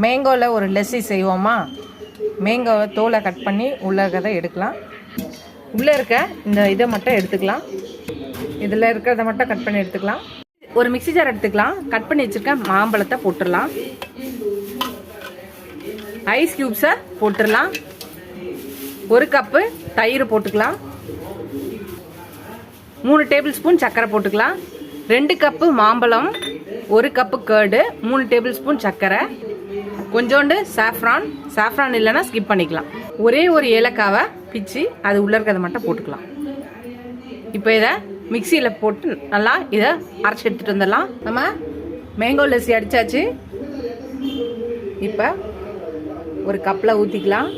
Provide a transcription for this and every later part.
மேங்கோவில் ஒரு லெஸ்ஸி செய்வோமா? மேங்கோவை தோலை கட் பண்ணி உள்ளே இருக்கிறத எடுக்கலாம். உள்ளே இருக்க இந்த இதை மட்டும் எடுத்துக்கலாம். இதில் இருக்கிறத மட்டும் கட் பண்ணி எடுத்துக்கலாம். ஒரு மிக்ஸி ஜார் எடுத்துக்கலாம். கட் பண்ணி வச்சுருக்க மாம்பழத்தை போட்டுடலாம். ஐஸ் க்யூப்ஸை போட்டுடலாம். 1 கப்பு தயிர் போட்டுக்கலாம். 3 டேபிள் ஸ்பூன் சர்க்கரை போட்டுக்கலாம். 2 கப்பு மாம்பழம், 1 கப்பு கர்டு, 3 டேபிள் ஸ்பூன் சர்க்கரை, கொஞ்சோண்டு சாஃப்ரான் இல்லைன்னா ஸ்கிப் பண்ணிக்கலாம். ஒரே ஒரு ஏலக்காவை பிச்சு அது உள்ளே இருக்கிறத மட்டும் போட்டுக்கலாம். இப்போ இதை மிக்சியில் போட்டு நல்லா இதை அரைச்சி எடுத்துகிட்டு வந்துடலாம். நம்ம மேங்கோ லஸ்ஸி அடித்தாச்சு. இப்போ ஒரு கப்பில் ஊற்றிக்கலாம்.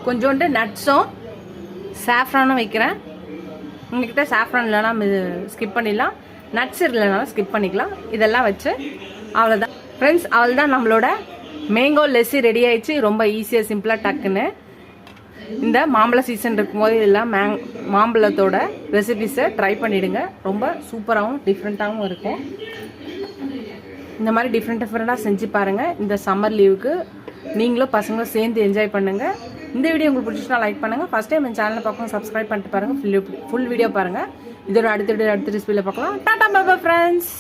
கொஞ்சோண்டு நட்ஸும் சாஃப்ரானும் வைக்கிறேன். உங்ககிட்ட சாஃப்ரான் இல்லைனா ஸ்கிப் பண்ணிடலாம். நட்ஸ் இல்லைனாலும் ஸ்கிப் பண்ணிக்கலாம். இதெல்லாம் வச்சு அவ்வளோதான் ஃப்ரெண்ட்ஸ். அவ்வளோதான், நம்மளோட மேங்கோ லெஸ்ஸி ரெடி ஆயிடுச்சு. ரொம்ப ஈஸியாக சிம்பிளாக டக்குன்னு. இந்த மாம்பழ சீசன் இருக்கும்போது எல்லாம் மாம்பழத்தோட ரெசிபிஸை ட்ரை பண்ணிவிடுங்க. ரொம்ப சூப்பராகவும் டிஃப்ரெண்ட்டாகவும் இருக்கும். இந்த மாதிரி டிஃப்ரெண்ட்டாக செஞ்சு பாருங்கள். இந்த சம்மர் லீவுக்கு நீங்களும் பசங்களும் சேர்ந்து என்ஜாய் பண்ணுங்கள். இந்த வீடியோ உங்களுக்கு பிடிச்சிச்சுனா லைக் பண்ணுங்கள். ஃபஸ்ட் டைம் என் சேனலை பார்க்கணும், சப்ஸ்கிரைப் பண்ணிட்டு பாருங்கள். ஃபுல் வீடியோ பாருங்கள். இதோட அடுத்த ரெசிபியில் பார்க்கலாம். டாடா பாய் பாய் ஃப்ரெண்ட்ஸ்.